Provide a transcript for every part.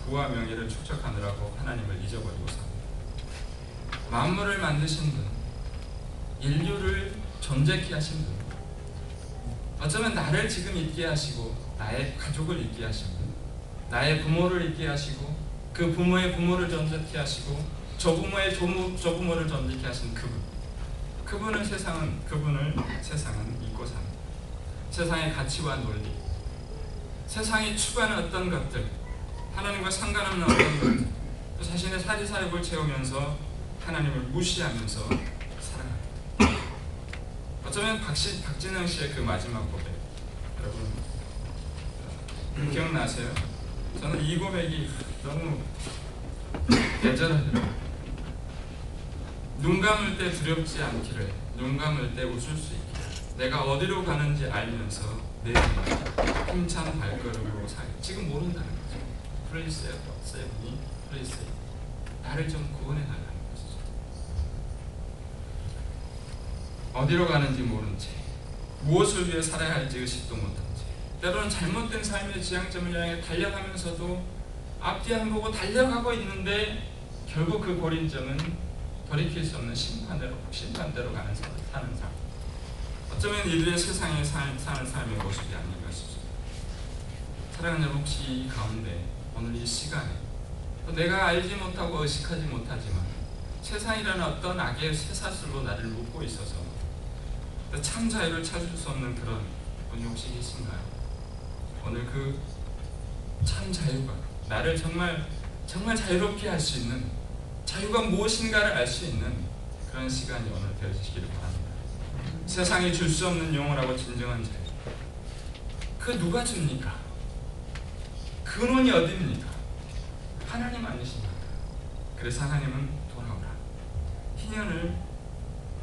부와 명예를 축적하느라고 하나님을 잊어버리고 삽니다. 만물을 만드신 분, 인류를 존재케 하신 분, 어쩌면 나를 지금 있게 하시고 나의 가족을 있게 하신 분, 나의 부모를 있게 하시고 그 부모의 부모를 존재케 하시고 조부모의 조부모를 존재케 하신 그분을 세상은 잊고 삽니다. 세상의 가치와 논리, 세상이 추구하는 어떤 것들, 하나님과 상관없는 어떤 것들, 또 자신의 사리사욕을 채우면서 하나님을 무시하면서 살아갑니다. 어쩌면 박진영 씨의 그 마지막 고백, 여러분 기억나세요? 저는 이 고백이 너무 애절하더라고요. 눈 감을 때 두렵지 않기를, 눈 감을 때 웃을 수 있기를, 내가 어디로 가는지 알면서 내 힘찬 발걸음으로 살. 지금 모른다는 거죠. Please save me, please save me. 나를 좀 구원해달라는 것이죠. 어디로 가는지 모른 채, 무엇을 위해 살아야 할지 의식도 못한 채, 때로는 잘못된 삶의 지향점을 향해 달려가면서도 앞뒤 안 보고 달려가고 있는데 결국 그 고린점은 돌이킬 수 없는 심판대로 가는 사는 삶. 어쩌면 이들의 세상에 사는 삶의 모습이 아닌가 싶습니다. 사랑하는 여러분, 혹시 이 가운데 오늘 이 시간에 또 내가 알지 못하고 의식하지 못하지만 세상이라는 어떤 악의 쇠사슬로 나를 묶고 있어서 참 자유를 찾을 수 없는 그런 분이 혹시 계신가요? 오늘 그 참 자유가 나를 정말 자유롭게 할 수 있는, 자유가 무엇인가를 알 수 있는 그런 시간이 오늘 되어주시기를 바랍니다. 세상이 줄 수 없는 영원하고 진정한 자유, 그 누가 줍니까? 근원이 어디입니까? 하나님 아니십니까? 그래서 하나님은 돌아오라. 희년을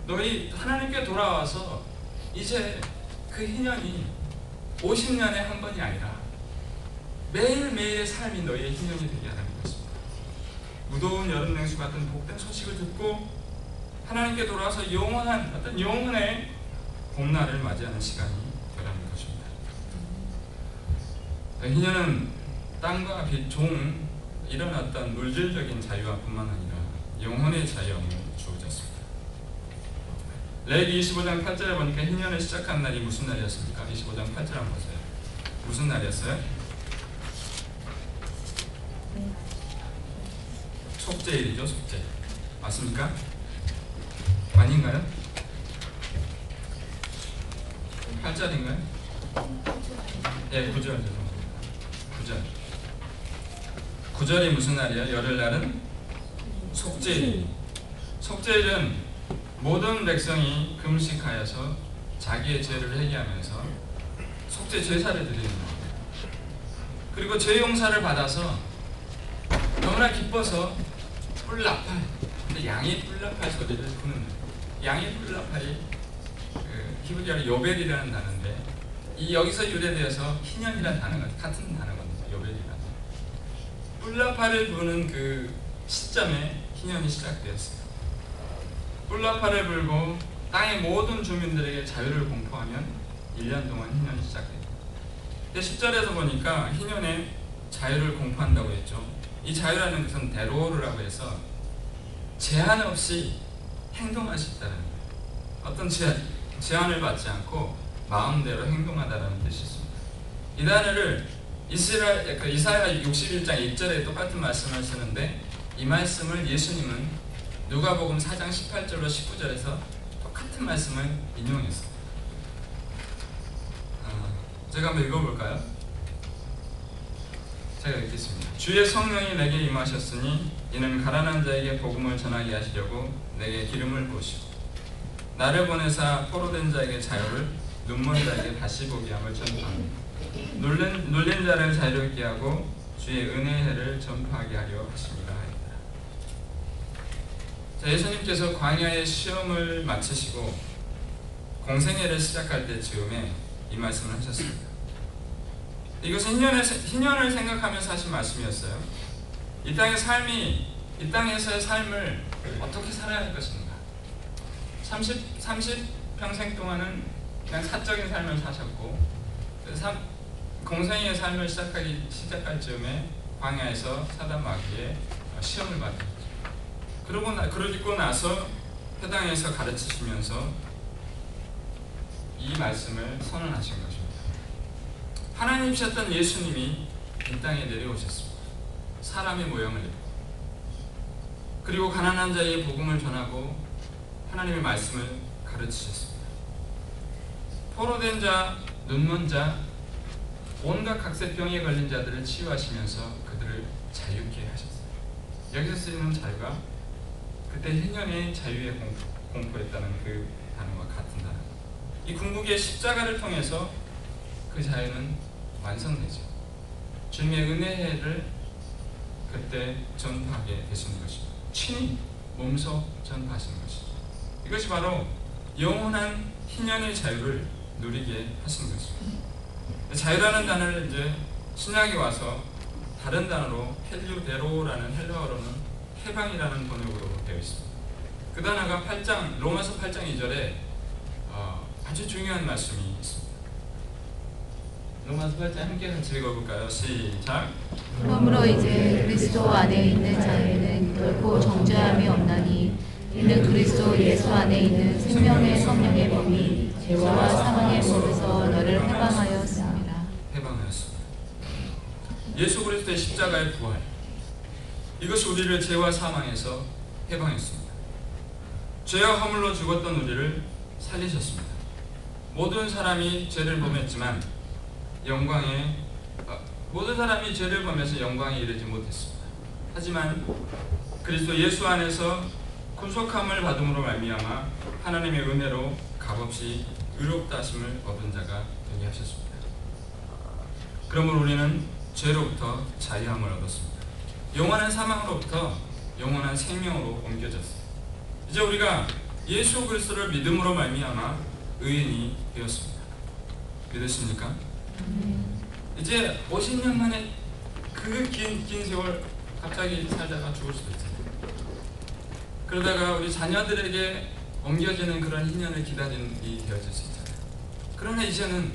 너희 하나님께 돌아와서 이제 그 희년이 50년에 한 번이 아니라 매일매일의 삶이 너희의 희년이 되게 하라는 것입니다. 무더운 여름 냉수 같은 복된 소식을 듣고 하나님께 돌아와서 영원한 어떤 영혼의 봄날을 맞이하는 시간이 되라는 것입니다. 희년은 땅과 빛, 종, 이런 어떤 물질적인 자유와 뿐만 아니라 영혼의 자유함을 주어졌습니다. 레위기 25장 8절에 보니까 희년을 시작한 날이 무슨 날이었습니까? 25장 8절 한번 보세요. 무슨 날이었어요? 속죄일이죠. 속죄일. 맞습니까? 아닌가요? 8절인가요? 예, 9절 죄송합니다. 9절이 무슨 날이에요? 열흘날은 속죄일. 속죄일은 모든 백성이 금식하여서 자기의 죄를 회개하면서 속죄 제사를 드리는 겁니다. 그리고 죄 용서를 받아서 너무나 기뻐서 뿔나팔, 근데 양이 뿔나팔 소리를 부는, 양이 뿔나팔이 히브리어로 요벨이라는 단어인데 이 여기서 유래되어서 희년이라는 단어가 같은 단어거든요. 요벨이라는 뿔나팔을 부는 그 시점에 희년이 시작되었어요. 뿔나팔을 불고 땅의 모든 주민들에게 자유를 공포하면 1년 동안 희년이 시작됩니다. 근데 10절에서 보니까 희년에 자유를 공포한다고 했죠. 이 자유라는 것은 대로르라고 해서 제한 없이 행동할 수 있다는 거예요. 어떤 제한을 받지 않고 마음대로 행동하다는 뜻이 있습니다. 이 단어를 이사야 61장 1절에 똑같은 말씀을 쓰는데 이 말씀을 예수님은 누가복음 4장 18절로 19절에서 똑같은 말씀을 인용했어요. 제가 한번 읽어볼까요? 제가 읽겠습니다. 주의 성령이 내게 임하셨으니 이는 가난한 자에게 복음을 전하게 하시려고 내게 기름을 부으시고 나를 보내사 포로된 자에게 자유를, 눈먼 자에게 다시 보게 함을 전파합니다. 눌린 자를 자유롭게 하고 주의 은혜의 해를 전파하게 하려 하십니다. 예수님께서 광야의 시험을 마치시고 공생애를 시작할 때쯤에 이 말씀을 하셨습니다. 이것은 희년을 생각하면서 하신 말씀이었어요. 이 땅에서의 삶을 어떻게 살아야 할 것인가. 30평생 동안은 그냥 사적인 삶을 사셨고 공생애의 삶을 시작할 즈음에 광야에서 사단 마귀의 시험을 받았죠. 그러고 나서 회당에서 가르치시면서 이 말씀을 선언하신 것입니다. 하나님이셨던 예수님이 이 땅에 내려오셨습니다. 사람의 모양을 입고, 그리고 가난한 자에게 복음을 전하고 하나님의 말씀을 가르치셨습니다. 포로된 자, 눈먼 자, 온갖 각색병에 걸린 자들을 치유하시면서 그들을 자유케 하셨어요. 여기서 쓰이는 자유가 그때 희년의 자유에 공포했다는 그 단어와 같은 단어. 이 궁극의 십자가를 통해서 그 자유는 완성되죠. 주님의 은혜를 그때 전파하게 되시는 것입니다. 친히 몸소 전파하시는 것이죠. 이것이 바로 영원한 희년의 자유를 누리게 하신 것입니다. 자유라는 단어를 이제 신약에 와서 다른 단어로 헬류데로라는 헬라어로는 해방이라는 번역으로 되어 있습니다. 그 단어가 로마서 8장 2절에 아주 중요한 말씀이 있습니다. 로마서 8장 함께 같이 읽어볼까요? 시작. 그러므로 이제 그리스도 안에 있는 자에게는 결코 정죄함이 없나니 이는 그리스도 예수 안에 있는 생명의 성령의 법이 죄와 사망의 법에서 너를 해방하였습니다. 해방하였습니다. 예수 그리스도의 십자가의 부활, 이것이 우리를 죄와 사망에서 해방했습니다. 죄와 허물로 죽었던 우리를 살리셨습니다. 모든 사람이 죄를 범했지만 모든 사람이 죄를 범해서 영광에 이르지 못했습니다. 하지만 그리스도 예수 안에서 구속함을 받음으로 말미암아 하나님의 은혜로 값없이 의롭다 하심을 얻은 자가 되게 하셨습니다. 그러므로 우리는 죄로부터 자유함을 얻었습니다. 영원한 사망으로부터 영원한 생명으로 옮겨졌습니다. 이제 우리가 예수 그리스도를 믿음으로 말미암아 의인이 되었습니다. 믿으십니까? 이제 50년 만에 그 긴 세월 갑자기 살다가 죽을 수도 있잖아요. 그러다가 우리 자녀들에게 옮겨지는 그런 희년을 기다리는 일이 되어질 수 있잖아요. 그러나 이제는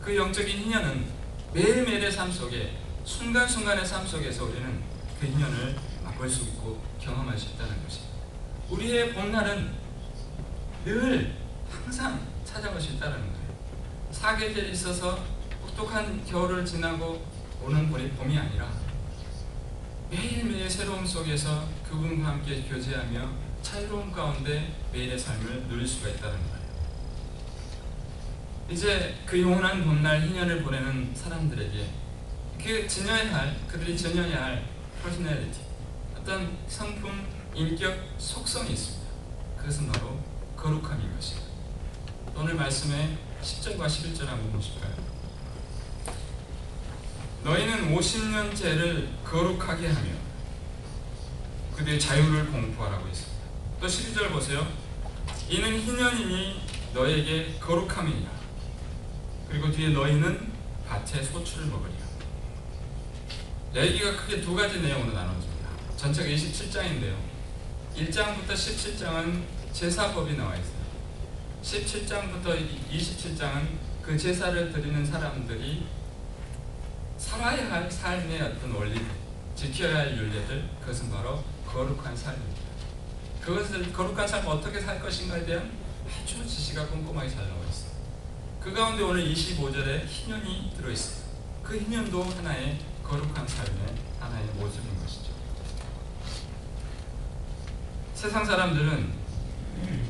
그 영적인 희년은 매일매일의 삶 속에, 순간순간의 삶 속에서 우리는 그 희년을 맛볼 수 있고 경험할 수 있다는 것입니다. 우리의 봄날은 늘 항상 찾아올 수 있다는 거예요. 사계절이 있어서 혹독한 겨울을 지나고 오는 봄이 아니라 매일매일 새로움 속에서 그분과 함께 교제하며 자유로움 가운데 매일의 삶을 누릴 수가 있다는 거예요. 이제 그 영원한 봄날 희년을 보내는 사람들에게 그들이 지녀야 할 퍼스널리티, 어떤 성품, 인격, 속성이 있습니다. 그것은 바로 거룩함인 것입니다. 오늘 말씀의 10절과 11절 한번 보실까요? 너희는 50년 죄를 거룩하게 하며 그들의 자유를 공포하라고 했습니다. 또 12절 보세요. 이는 희년이니 너에게 거룩함이니라. 그리고 뒤에 너희는 밭의 소출을 먹으리라. 얘기가 크게 두 가지 내용으로 나눠집니다. 전체가 27장인데요. 1장부터 17장은 제사법이 나와 있어요. 17장부터 27장은 그 제사를 드리는 사람들이 살아야 할 삶의 어떤 원리들, 지켜야 할 윤리들, 그것은 바로 거룩한 삶입니다. 그것을 거룩한 삶을 어떻게 살 것인가에 대한 아주 지시가 꼼꼼하게 잘 나와 있어요. 그 가운데 오늘 25절에 희년이 들어있어요. 그 희년도 하나의 거룩한 삶의 하나의 모습인 것이죠. 세상 사람들은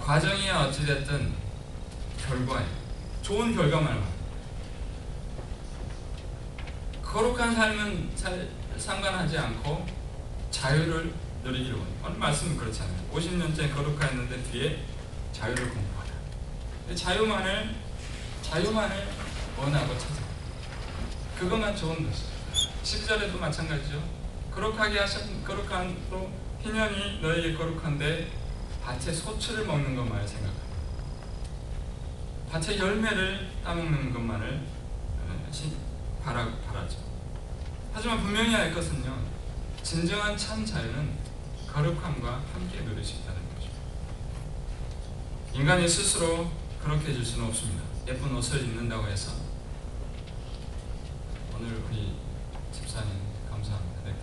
과정이야 어찌됐든 결과에 좋은 결과만 합니다. 거룩한 삶은 상관하지 않고 자유를 누리기를 원해요. 오늘 말씀은 그렇잖아요. 50년째 거룩했는데 뒤에 자유를 공부하라. 자유만을 원하고 찾아요. 그것만 좋은 것이죠. 12절에도 마찬가지죠. 거룩한 또 희년이 너에게 거룩한데 밭의 소출을 먹는 것만을 생각합니다. 밭의 열매를 따먹는 것만을 바라죠. 하지만 분명히 알 것은요, 진정한 참 자유는 거룩함과 함께 누릴 수 있다는 것입니다. 인간이 스스로 거룩해질 수는 없습니다. 예쁜 옷을 입는다고 해서 오늘 우리 집사님 감사합니다. 네,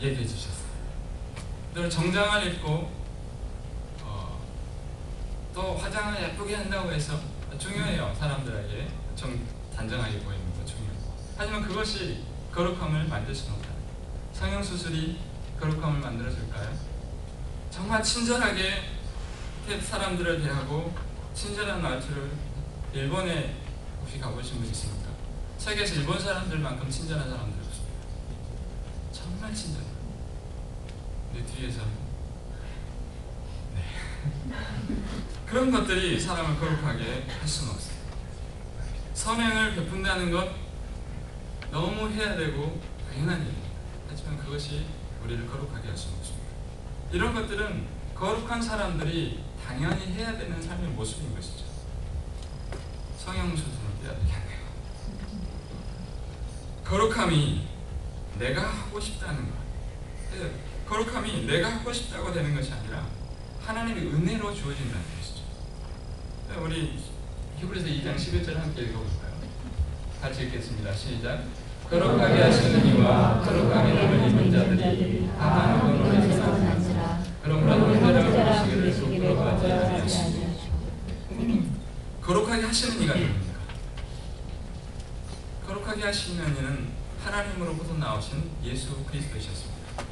얘기해 주셨어요. 또 정장을 입고 또 화장을 예쁘게 한다고 해서 중요해요. 사람들에게 좀 단정하게 보이는 거 중요해요. 하지만 그것이 거룩함을 만들 수는 없다. 성형수술이 거룩함을 만들어줄까요? 정말 친절하게 사람들을 대하고 친절한 말투를, 일본에 혹시 가보신 분 있습니까? 세계에서 일본 사람들만큼 친절한 사람들이 없습니다. 정말 친절해요. 내 뒤에서 그런 것들이 사람을 거룩하게 할 수는 없어요. 선행을 베푼다는 것 너무 해야 되고 당연한 일입니다. 하지만 그것이 우리를 거룩하게 할 수는 없습니다. 이런 것들은 거룩한 사람들이 당연히 해야 되는 삶의 모습인 것이죠. 성형수술은 해야 되겠네요. 거룩함이 내가 하고 싶다는 것, 거룩함이 내가 하고 싶다고 되는 것이 아니라 하나님의 은혜로 주어진다는 것이죠. 우리 히브리서 2장 11절 함께 읽어볼까요? 같이 읽겠습니다. 시작. 거룩하게 하시는 이와 거룩하게 남을 입은 자들이 다만 언론에서 난지라. 그러므로 형제라고 부르시기를 부끄러워하지 아니하시고. 거룩하게 하시는 이가 누굽니까? 거룩하게 하시는 이는 하나님으로부터 나오신 예수 그리스도이셨습니다.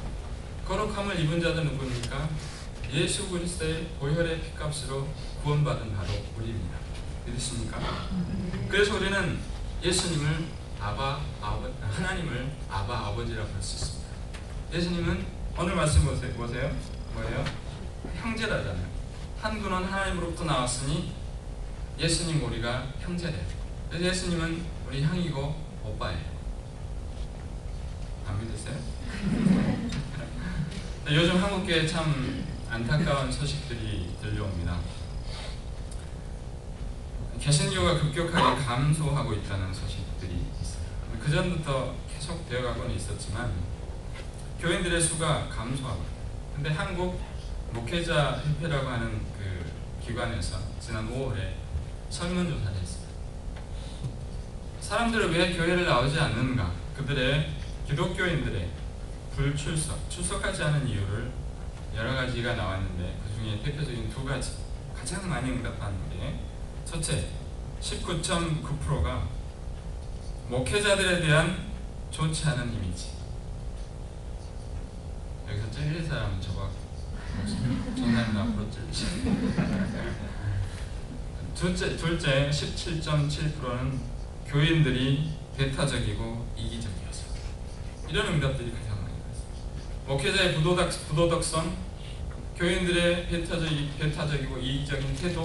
거룩함을 입은 자는 누구입니까? 예수 그리스도의 보혈의 피값으로 구원받은 바로 우리입니다. 믿으십니까? 그래서 우리는 예수님을 하나님을 아바 아버지라고 할 수 있습니다. 예수님은 오늘 말씀 보세요. 뭐예요? 형제라잖아요. 한 분은 하나님으로부터 나왔으니 예수님 우리가 형제래요. 그래서 예수님은 우리 형이고 오빠예요. 안 믿으세요? 요즘 한국교회에 참 안타까운 소식들이 들려옵니다. 개신교가 급격하게 감소하고 있다는 소식들이 있어요. 그 전부터 계속 되어가고는 있었지만 교인들의 수가 감소하고 있어요. 근데 한국 목회자 협회라고 하는 그 기관에서 지난 5월에 설문조사를 했습니다. 사람들은 왜 교회를 나오지 않는가? 그들의 기독교인들의 출석하지 않은 이유를 여러 가지가 나왔는데 그 중에 대표적인 두 가지, 가장 많이 응답한 게 첫째, 19.9%가 목회자들에 대한 좋지 않은 이미지. 여기서 찔릴 사람은 저거 전화는 앞으로 찔리시. 둘째 17.7%는 교인들이 배타적이고 이기적이어서. 이런 응답들이 가장 많이 나왔습니다. 목회자의 부도덕성, 교인들의 배타적이고 이기적인 태도,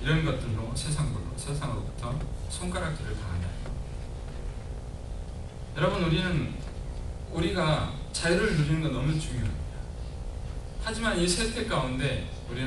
이런 것들로 세상으로부터 손가락질을 당한다. 여러분, 우리가 자유를 누리는 건 너무 중요합니다. 하지만 이 세태 가운데 우리는